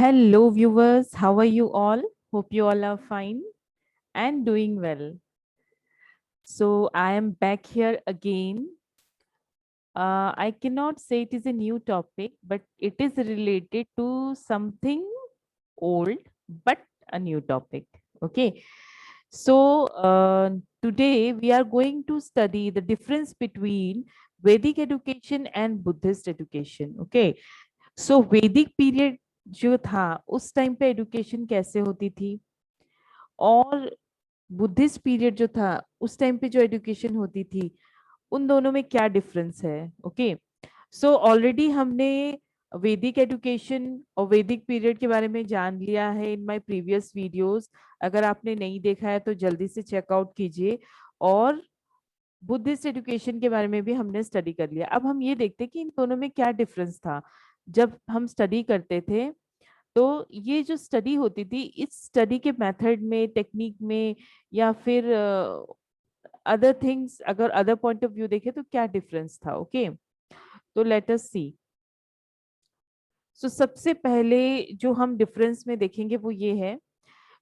Hello, viewers. How are you all? Hope you all are fine and doing well. So, I am back here again. I cannot say it is a new topic, but it is related to something old, but a new topic. Okay. So, today we are going to study the difference between Vedic education and Buddhist education. Okay. सो वैदिक period जो था उस time पे education कैसे होती थी और Buddhist period जो था उस टाइम पे जो एजुकेशन होती थी उन दोनों में क्या डिफरेंस है। ओके, सो ऑलरेडी हमने वैदिक एजुकेशन और वैदिक पीरियड के बारे में जान लिया है इन माय प्रीवियस वीडियोस। अगर आपने नहीं देखा है तो जल्दी से चेकआउट कीजिए। और बुद्धिस्ट एजुकेशन के बारे में भी हमने स्टडी कर लिया। अब हम ये देखते हैं कि इन दोनों में क्या डिफरेंस था जब हम स्टडी करते थे। तो ये जो स्टडी होती थी इस स्टडी के मेथड में, टेक्निक में, या फिर अदर थिंग्स, अगर अदर पॉइंट ऑफ व्यू देखें तो क्या डिफरेंस था। ओके, तो लेट अस सी। सो सबसे पहले जो हम डिफरेंस में देखेंगे वो ये है,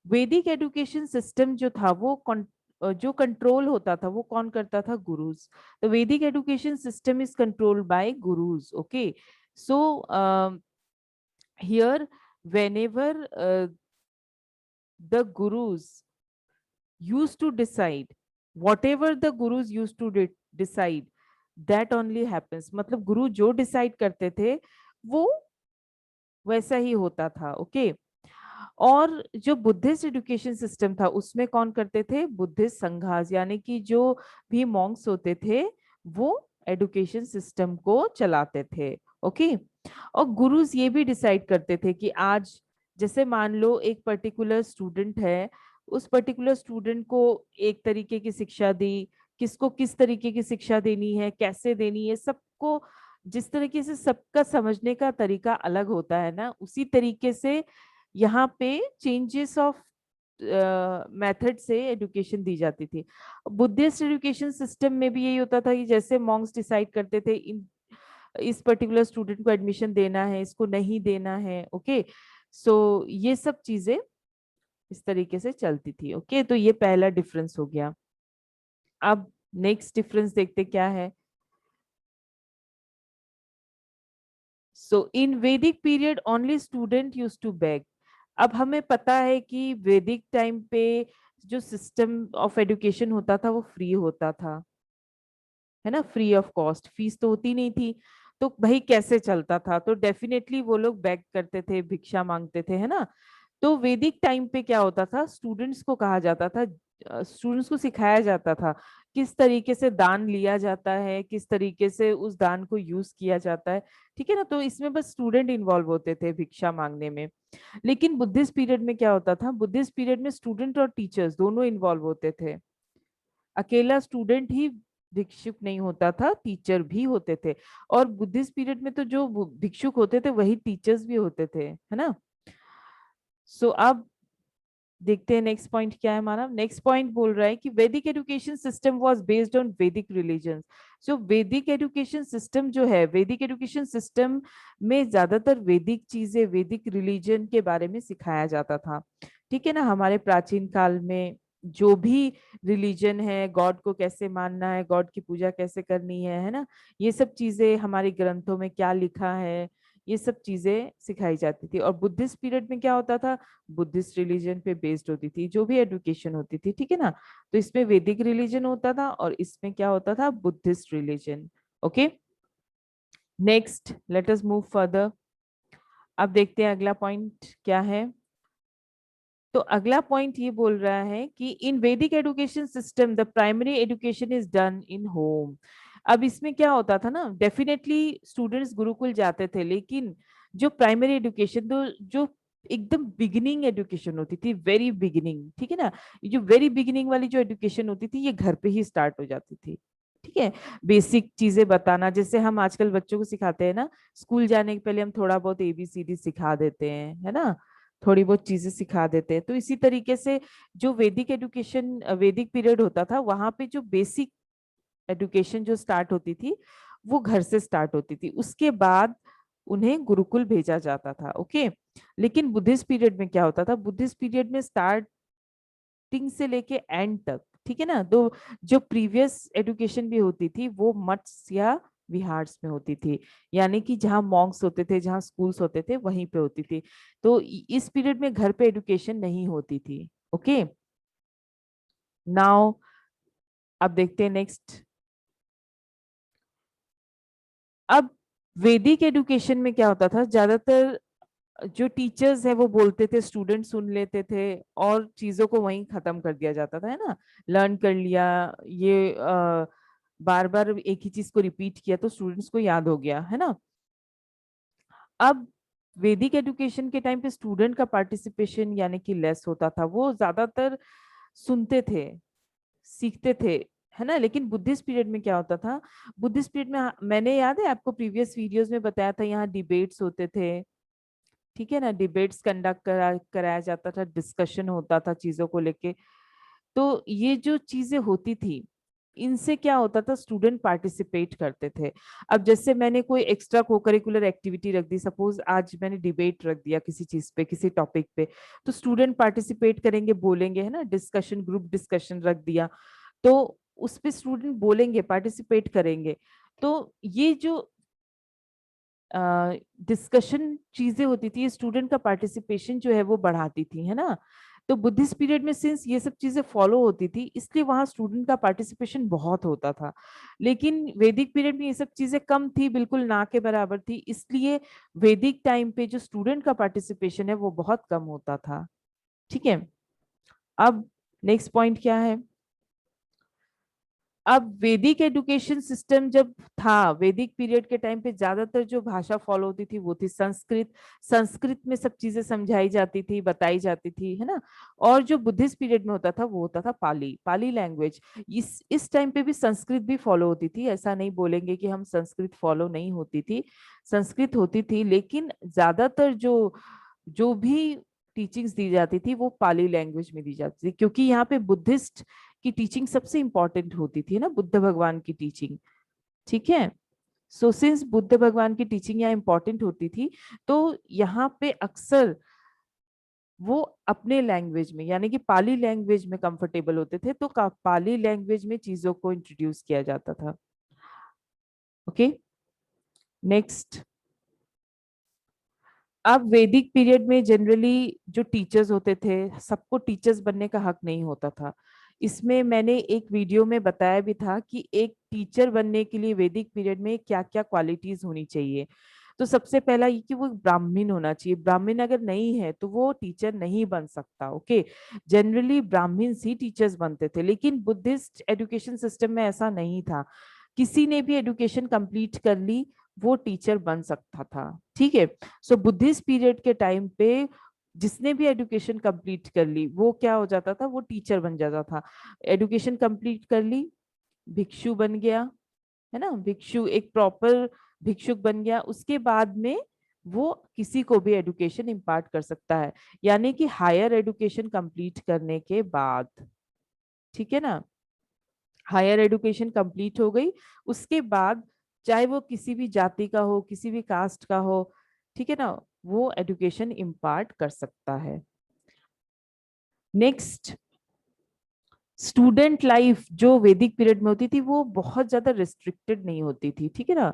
वैदिक एजुकेशन सिस्टम जो था वो जो कंट्रोल होता था वो कौन करता था? Gurus. The Vedic education system is controlled by gurus. Okay, so here whenever the gurus used to decide, whatever the gurus used to decide, that only happens। मतलब गुरु जो डिसाइड करते थे वो वैसा ही होता था। ओके, और जो बुद्धिस्ट एजुकेशन सिस्टम था उसमें कौन करते थे? बुद्धिस्ट संघास, यानी कि जो भी मॉन्क्स होते थे वो एजुकेशन सिस्टम को चलाते थे। ओके, और गुरुज ये भी डिसाइड करते थे कि आज जैसे मान लो एक पर्टिकुलर स्टूडेंट है, उस पर्टिकुलर स्टूडेंट को एक तरीके की शिक्षा दी, किसको किस तरीके की शिक्षा देनी है, कैसे देनी है, सबको जिस तरीके से सबका समझने का तरीका अलग होता है ना, उसी तरीके से यहाँ पे चेंजेस ऑफ मेथड से एजुकेशन दी जाती थी। बुद्धिस्ट एजुकेशन सिस्टम में भी यही होता था कि जैसे मॉन्क्स डिसाइड करते थे इन इस पर्टिकुलर स्टूडेंट को एडमिशन देना है, इसको नहीं देना है। ओके, सो ये सब चीजें इस तरीके से चलती थी। ओके, तो ये पहला डिफरेंस हो गया। अब नेक्स्ट डिफरेंस देखते क्या है। So in Vedic period only student use to beg. अब हमें पता है कि वैदिक टाइम पे जो सिस्टम ऑफ एजुकेशन होता था वो फ्री होता था, है ना, फ्री ऑफ कॉस्ट, फीस तो होती नहीं थी। तो भाई कैसे चलता था? तो डेफिनेटली वो लोग बेग करते थे, भिक्षा मांगते थे, है ना। तो वैदिक टाइम पे क्या होता था, स्टूडेंट्स को कहा जाता था, स्टूडेंट्स को सिखाया जाता था किस तरीके से दान लिया जाता है, किस तरीके से उस दान को यूज किया जाता है। ठीक है ना, तो इसमें बस स्टूडेंट इन्वॉल्व होते थे भिक्षा मांगने में। लेकिन बुद्धिस्ट पीरियड में क्या होता था, बुद्धिस्ट पीरियड में स्टूडेंट और टीचर्स दोनों इन्वॉल्व होते थे। अकेला स्टूडेंट ही भिक्षुक नहीं होता था, टीचर भी होते थे। और बुद्धिस्ट पीरियड में तो जो भिक्षुक होते थे वही टीचर्स भी होते थे, है ना। सो अब देखते हैं नेक्स्ट पॉइंट क्या है हमारा। नेक्स्ट पॉइंट बोल रहा है कि वैदिक education system was based on वैदिक रिलीजन। सो वैदिक एजुकेशन सिस्टम जो है, वैदिक एजुकेशन सिस्टम में ज्यादातर वैदिक चीजें, वैदिक रिलीजन के बारे में सिखाया जाता था। ठीक है ना, हमारे प्राचीन काल में जो भी रिलीजन है, गॉड को कैसे मानना है, गॉड की पूजा कैसे करनी है ना, ये सब चीजें हमारे ग्रंथों में क्या लिखा है, ये सब चीजें सिखाई जाती थी। और बुद्धिस्ट पीरियड में क्या होता था, बुद्धिस्ट रिलीजन पे बेस्ड होती थी जो भी एजुकेशन होती थी। ठीक है ना, तो इसमें वैदिक रिलीजन होता था और इसमें क्या होता था, Buddhist religion. Okay, next let us move further. अब देखते हैं अगला पॉइंट क्या है। तो अगला पॉइंट ये बोल रहा है कि इन वैदिक education system the primary education is done in home. अब इसमें क्या होता था ना, डेफिनेटली स्टूडेंट्स गुरुकुल जाते थे, लेकिन जो प्राइमरी एजुकेशन, तो जो एकदम बिगिनिंग एजुकेशन होती थी, वेरी बिगिनिंग, ठीक है ना, ये जो वेरी बिगिनिंग वाली जो एजुकेशन होती थी ये घर पे ही स्टार्ट हो जाती थी। ठीक है, बेसिक चीजें बताना, जैसे हम आजकल बच्चों को सिखाते हैं ना, स्कूल जाने के पहले हम थोड़ा बहुत एबीसीडी सिखा देते हैं, है ना, थोड़ी बहुत चीजें सिखा देते हैं। तो इसी तरीके से जो वैदिक एजुकेशन, वैदिक पीरियड होता था, वहां पे जो बेसिक एजुकेशन जो स्टार्ट होती थी वो घर से स्टार्ट होती थी। उसके बाद उन्हें गुरुकुल भेजा जाता था। ओके, लेकिन बुद्धिस्ट पीरियड में क्या होता था, बुद्धिस्ट पीरियड में स्टार्टिंग से लेके एंड तक, ठीक है ना, तो जो प्रीवियस एजुकेशन भी होती थी वो मठ्स या विहार्स में होती थी, यानी कि जहाँ मॉन्क्स होते थे, जहाँ स्कूल्स होते थे, वहीं पे होती थी। तो इस पीरियड में घर पे एजुकेशन नहीं होती थी। ओके, नाउ अब देखते हैं नेक्स्ट। अब वैदिक एजुकेशन में क्या होता था, ज्यादातर जो टीचर्स है वो बोलते थे, स्टूडेंट सुन लेते थे और चीजों को वहीं खत्म कर दिया जाता था, है ना, लर्न कर लिया, ये बार बार एक ही चीज को रिपीट किया तो स्टूडेंट्स को याद हो गया, है ना। अब वैदिक एजुकेशन के टाइम पे स्टूडेंट का पार्टिसिपेशन यानी कि लेस होता था, वो ज्यादातर सुनते थे, सीखते थे, है ना। लेकिन बुद्धिस्ट पीरियड में क्या होता था, बुद्धिस्ट पीरियड में मैंने याद है आपको प्रीवियस वीडियोस में बताया था, यहाँ डिबेट्स होते थे, ठीक है ना, डिबेट्स कंडक्ट कराया जाता था, डिस्कशन होता था चीजों को लेके। तो ये जो चीजें होती थी, इनसे क्या होता था, स्टूडेंट पार्टिसिपेट करते थे। अब जैसे मैंने कोई एक्स्ट्रा को करिकुलर एक्टिविटी रख दी, सपोज आज मैंने डिबेट रख दिया किसी चीज पे, किसी टॉपिक पे, तो स्टूडेंट पार्टिसिपेट करेंगे, बोलेंगे, है ना, डिस्कशन, ग्रुप डिस्कशन रख दिया, तो उस पे स्टूडेंट बोलेंगे, पार्टिसिपेट करेंगे। तो ये जो डिस्कशन चीजें होती थी, स्टूडेंट का पार्टिसिपेशन जो है वो बढ़ाती थी, है ना। तो बुद्धिस्ट पीरियड में सिंस ये सब चीजें फॉलो होती थी, इसलिए वहां स्टूडेंट का पार्टिसिपेशन बहुत होता था। लेकिन वैदिक पीरियड में ये सब चीजें कम थी, बिल्कुल ना के बराबर थी, इसलिए वैदिक टाइम पे जो स्टूडेंट का पार्टिसिपेशन है वो बहुत कम होता था। ठीक है, अब नेक्स्ट पॉइंट क्या है। अब वैदिक एजुकेशन सिस्टम जब था, वैदिक पीरियड के टाइम पे ज्यादातर जो भाषा फॉलो होती थी वो थी संस्कृत। संस्कृत में सब चीजें समझाई जाती थी, बताई जाती थी, है ना। और जो बुद्धिस्ट पीरियड में होता था वो होता था पाली, पाली लैंग्वेज। इस टाइम पे भी संस्कृत भी फॉलो होती थी, ऐसा नहीं बोलेंगे कि हम संस्कृत फॉलो नहीं होती थी, संस्कृत होती थी, लेकिन ज्यादातर जो जो भी टीचिंग्स दी जाती थी वो पाली लैंग्वेज में दी जाती थी, क्योंकि यहाँ पे बुद्धिस्ट की टीचिंग सबसे इंपॉर्टेंट होती थी ना, बुद्ध भगवान की टीचिंग। ठीक है, सो सिंस बुद्ध भगवान की टीचिंग यहाँ इंपॉर्टेंट होती थी, तो यहाँ पे अक्सर वो अपने लैंग्वेज में यानी कि पाली लैंग्वेज में कंफर्टेबल होते थे, तो पाली लैंग्वेज में चीजों को इंट्रोड्यूस किया जाता था। Okay, next. अब वैदिक पीरियड में जनरली जो टीचर्स होते थे, सबको टीचर्स बनने का हक नहीं होता था। इसमें मैंने एक वीडियो में बताया भी था कि एक टीचर बनने के लिए वैदिक पीरियड में क्या क्या क्वालिटीज होनी चाहिए। तो सबसे पहला ये कि वो ब्राह्मण होना चाहिए, ब्राह्मण अगर नहीं है तो वो टीचर नहीं बन सकता। ओके, जनरली ब्राह्मण ही टीचर्स बनते थे, लेकिन बुद्धिस्ट एजुकेशन सिस्टम में ऐसा नहीं था, किसी ने भी एजुकेशन कंप्लीट कर ली वो टीचर बन सकता था। ठीक है, सो बुद्धिस्ट पीरियड के टाइम पे जिसने भी एजुकेशन कंप्लीट कर ली वो क्या हो जाता था, वो टीचर बन जाता था। एजुकेशन कंप्लीट कर ली, भिक्षु बन गया, है ना, भिक्षु एक प्रॉपर भिक्षुक बन गया, उसके बाद में वो किसी को भी एजुकेशन इम्पार्ट कर सकता है, यानी कि हायर एजुकेशन कंप्लीट करने के बाद। ठीक है ना, हायर एजुकेशन कंप्लीट हो गई, उसके बाद चाहे वो किसी भी जाति का हो, किसी भी कास्ट का हो, ठीक है ना, वो एजुकेशन इम्पार्ट कर सकता है। नेक्स्ट, स्टूडेंट लाइफ जो वैदिक पीरियड में होती थी वो बहुत ज्यादा रिस्ट्रिक्टेड नहीं होती थी, ठीक है ना।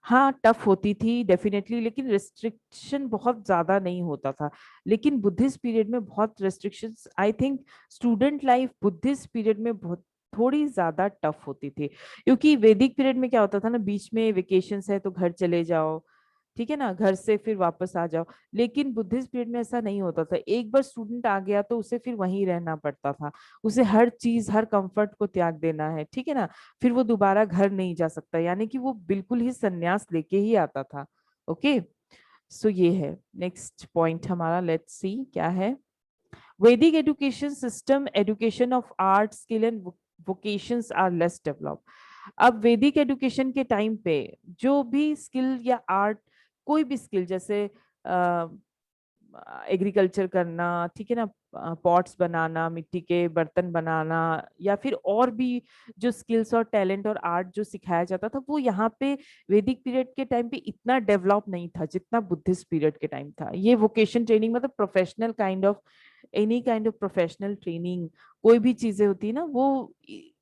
हाँ, टफ होती थी डेफिनेटली, लेकिन रिस्ट्रिक्शन बहुत ज्यादा नहीं होता था। लेकिन बुद्धिस्ट पीरियड में बहुत restrictions, I think student life Buddhist period में बहुत थोड़ी ज्यादा टफ होती थी, क्योंकि वैदिक पीरियड में क्या होता था ना, बीच में वेकेशंस है तो घर चले जाओ, ठीक है ना, घर से फिर वापस आ जाओ। लेकिन बुद्धिस्ट पीरियड में ऐसा नहीं होता था, एक बार स्टूडेंट आ गया तो उसे फिर वहीं रहना पड़ता था, उसे हर चीज, हर कंफर्ट को त्याग देना है, ठीक है ना, फिर वो दोबारा घर नहीं जा सकता, यानी कि वो बिल्कुल ही संन्यास लेके ही आता था। ओके, सो ये है नेक्स्ट पॉइंट हमारा, लेट्स सी क्या है। Vedic education system, education of art, skill and vocations are less develop. अब वैदिक एजुकेशन के टाइम पे जो भी स्किल या आर्ट, कोई भी स्किल, जैसे एग्रीकल्चर करना, ठीक है ना, पॉट्स बनाना, मिट्टी के बर्तन बनाना, या फिर और भी जो स्किल्स और टैलेंट और आर्ट जो सिखाया जाता था, वो यहाँ पे वैदिक पीरियड के टाइम पे इतना डेवलप नहीं था जितना बुद्धिस्ट पीरियड के टाइम था। ये वोकेशन ट्रेनिंग मतलब professional kind of, any kind of professional training, कोई भी चीजें होती है ना, वो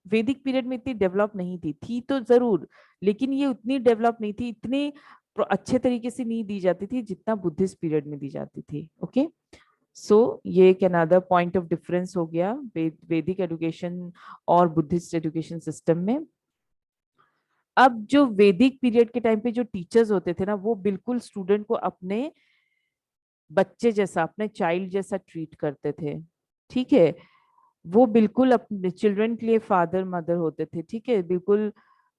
वैदिक पीरियड में इतनी डेवलप नहीं थी तो जरूर, लेकिन ये उतनी डेवलप नहीं थी, इतने अच्छे तरीके से नहीं दी जाती थी जितना बुद्धिस्ट पीरियड में दी जाती थी। ओके, सो ये एक अनदर पॉइंट ऑफ डिफरेंस हो गया वैदिक एजुकेशन और बुद्धिस्ट एजुकेशन सिस्टम में। अब जो वैदिक पीरियड के टाइम पे जो टीचर्स होते थे ना, वो बिल्कुल स्टूडेंट को अपने बच्चे जैसा, अपने चाइल्ड जैसा ट्रीट करते थे। ठीक है, वो बिल्कुल अपने चिल्ड्रन के लिए फादर मदर होते थे। ठीक है, बिल्कुल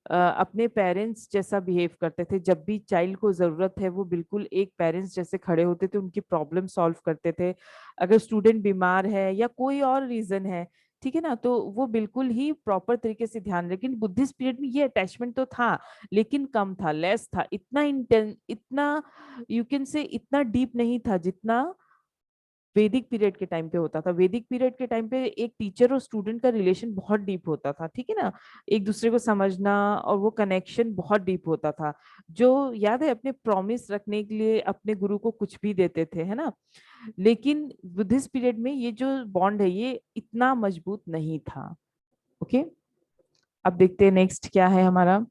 अपने पेरेंट्स जैसा बिहेव करते थे। जब भी चाइल्ड को जरूरत है वो बिल्कुल एक पेरेंट्स जैसे खड़े होते थे, उनकी प्रॉब्लम सॉल्व करते थे। अगर स्टूडेंट बीमार है या कोई और रीजन है, ठीक है ना, तो वो बिल्कुल ही प्रॉपर तरीके से ध्यान। लेकिन बुद्धिस्ट पीरियड में ये अटैचमेंट तो था, लेकिन कम था, लेस था, इतना इंटेंस, इतना यू कैन से इतना डीप नहीं था जितना वैदिक पीरियड के टाइम पे होता था। वैदिक पीरियड के टाइम पे एक टीचर और स्टूडेंट का रिलेशन बहुत डीप होता था। ठीक है ना, एक दूसरे को समझना और वो कनेक्शन बहुत डीप होता था। जो याद है, अपने प्रॉमिस रखने के लिए अपने गुरु को कुछ भी देते थे, है ना। लेकिन बुद्धिस्ट पीरियड में ये जो बॉन्ड है ये इतना मजबूत नहीं था। ओके, अब देखते हैं नेक्स्ट क्या है हमारा।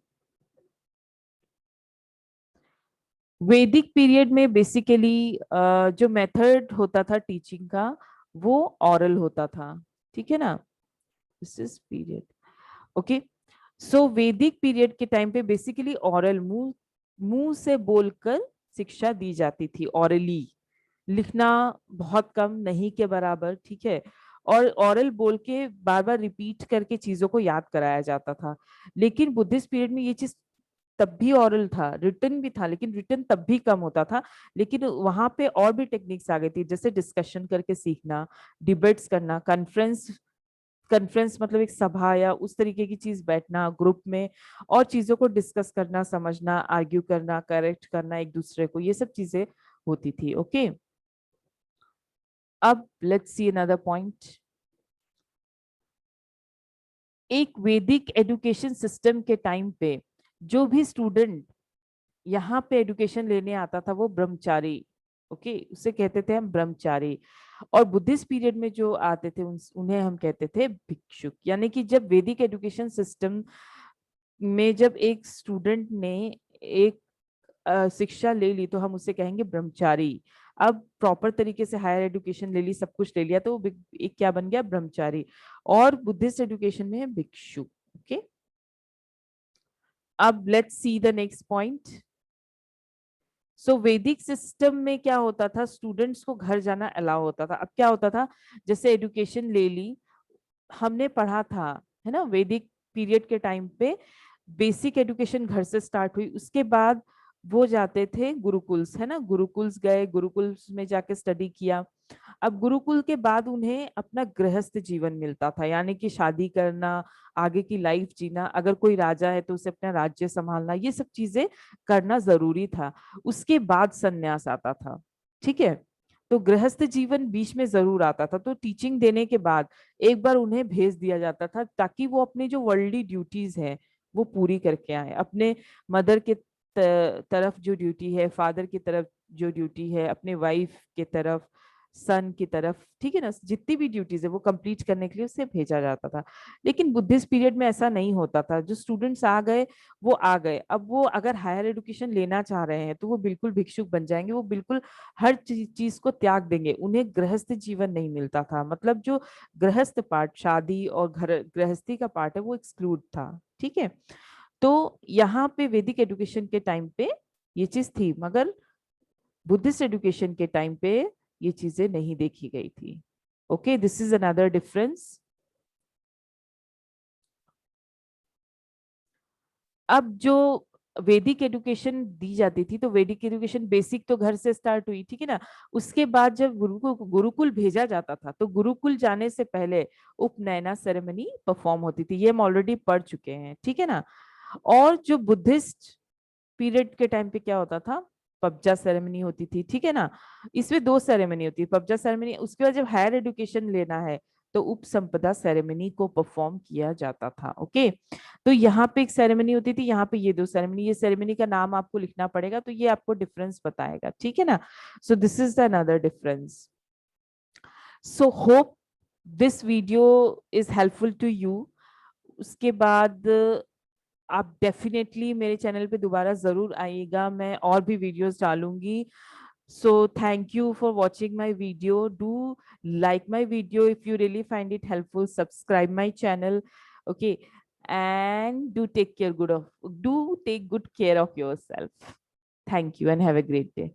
वैदिक पीरियड में बेसिकली जो मेथड होता था टीचिंग का, वो ऑरल होता था। ठीक है ना, दिस इज पीरियड। ओके, सो वैदिक पीरियड के टाइम पे बेसिकली ऑरल, मुंह मुंह से बोलकर शिक्षा दी जाती थी, ऑरली। लिखना बहुत कम, नहीं के बराबर। ठीक है, और ऑरल बोल के बार बार रिपीट करके चीजों को याद कराया जाता था। लेकिन बुद्धिस्ट पीरियड में ये चीज तब भी ऑरल था, रिटन भी था, लेकिन रिटन तब भी कम होता था। लेकिन वहां पे और भी टेक्निक्स आ गई थी, जैसे डिस्कशन करके सीखना, डिबेट्स करना, कॉन्फ्रेंस। कॉन्फ्रेंस मतलब एक सभा या उस तरीके की चीज, बैठना ग्रुप में और चीजों को डिस्कस करना, समझना, आर्ग्यू करना, करेक्ट करना एक दूसरे को, ये सब चीजें होती थी। ओके, अब लेट्स सी अनदर पॉइंट। एक वैदिक एजुकेशन सिस्टम के टाइम पे जो भी स्टूडेंट यहाँ पे एजुकेशन लेने आता था वो ब्रह्मचारी। ओके, उसे कहते थे हम ब्रह्मचारी। और बुद्धिस्ट पीरियड में जो आते थे उन्हें हम कहते थे भिक्षुक। यानी कि जब वैदिक एजुकेशन सिस्टम में जब एक स्टूडेंट ने एक शिक्षा ले ली तो हम उसे कहेंगे ब्रह्मचारी। अब प्रॉपर तरीके से हायर एजुकेशन ले ली, सब कुछ ले लिया, तो वो एक क्या बन गया, ब्रह्मचारी। और बुद्धिस्ट एजुकेशन में है भिक्षुक। ओके, अब let's see the next point. So Vedic सिस्टम में क्या होता था, स्टूडेंट्स को घर जाना अलाउ होता था। अब क्या होता था, जैसे एजुकेशन ले ली, हमने पढ़ा था, है ना, वैदिक पीरियड के टाइम पे बेसिक एजुकेशन घर से स्टार्ट हुई, उसके बाद वो जाते थे गुरुकुल्स, है ना, गुरुकुल्स गए, गुरुकुल्स में जाके स्टडी किया। अब गुरुकुल के बाद उन्हें अपना गृहस्थ जीवन मिलता था, यानी कि शादी करना, आगे की लाइफ जीना, अगर कोई राजा है तो उसे अपना राज्य संभालना, ये सब चीजें करना जरूरी था। उसके बाद संन्यास आता था। ठीक है, तो गृहस्थ जीवन बीच में जरूर आता था, तो टीचिंग देने के बाद एक बार उन्हें भेज दिया जाता था ताकि वो अपनी जो वर्ल्डली ड्यूटीज है वो पूरी करके आए। अपने मदर के तरफ जो ड्यूटी है, फादर की तरफ जो ड्यूटी है, अपने वाइफ के तरफ, सन की तरफ, ठीक है ना, जितनी भी ड्यूटीज है वो कंप्लीट करने के लिए उसे भेजा जाता था। लेकिन बुद्धिस्ट पीरियड में ऐसा नहीं होता था, जो स्टूडेंट्स आ गए वो आ गए। अब वो अगर हायर एजुकेशन लेना चाह रहे हैं तो वो बिल्कुल भिक्षुक बन जाएंगे, वो बिल्कुल हर चीज को त्याग देंगे, उन्हें गृहस्थ जीवन नहीं मिलता था। मतलब जो गृहस्थ पार्ट, शादी और घर गृहस्थी का पार्ट है, वो एक्सक्लूड था। ठीक है, तो यहाँ पे वैदिक एजुकेशन के टाइम पे ये चीज थी, मगर बुद्धिस्ट एजुकेशन के टाइम पे ये चीजें नहीं देखी गई थी। Okay, this is another difference. अब जो वैदिक एजुकेशन दी जाती थी, तो वैदिक एजुकेशन बेसिक तो घर से स्टार्ट हुई, ठीक है ना। उसके बाद जब गुरुकुल भेजा जाता था, तो गुरुकुल जाने से पहले उपनयना सेरेमनी परफॉर्म होती थी, ये हम ऑलरेडी पढ़ चुके हैं, ठीक है ना। और जो बुद्धिस्ट पीरियड के टाइम पे क्या होता था, पबजा सेरेमनी होती थी, ठीक है ना। इसमें दो सेरेमनी होती है, पबजा सेरेमनी, उसके बाद जब हायर एजुकेशन लेना है तो उपसंपदा सेरेमनी को परफॉर्म किया जाता था। ओके, तो यहाँ पे एक सेरेमनी होती थी, यहाँ पे ये दो सेरेमनी, ये सेरेमनी का नाम आपको लिखना पड़ेगा, तो ये आपको डिफरेंस बताएगा, ठीक है ना। So this is the another difference. So hope this video is helpful to you. उसके बाद आप डेफिनेटली मेरे चैनल पे दोबारा जरूर आइएगा, मैं और भी वीडियोस डालूंगी। So thank you for watching my video. Do like my video if you really find it helpful. Subscribe my channel, okay, and do take good care of yourself. Thank you and have a great day.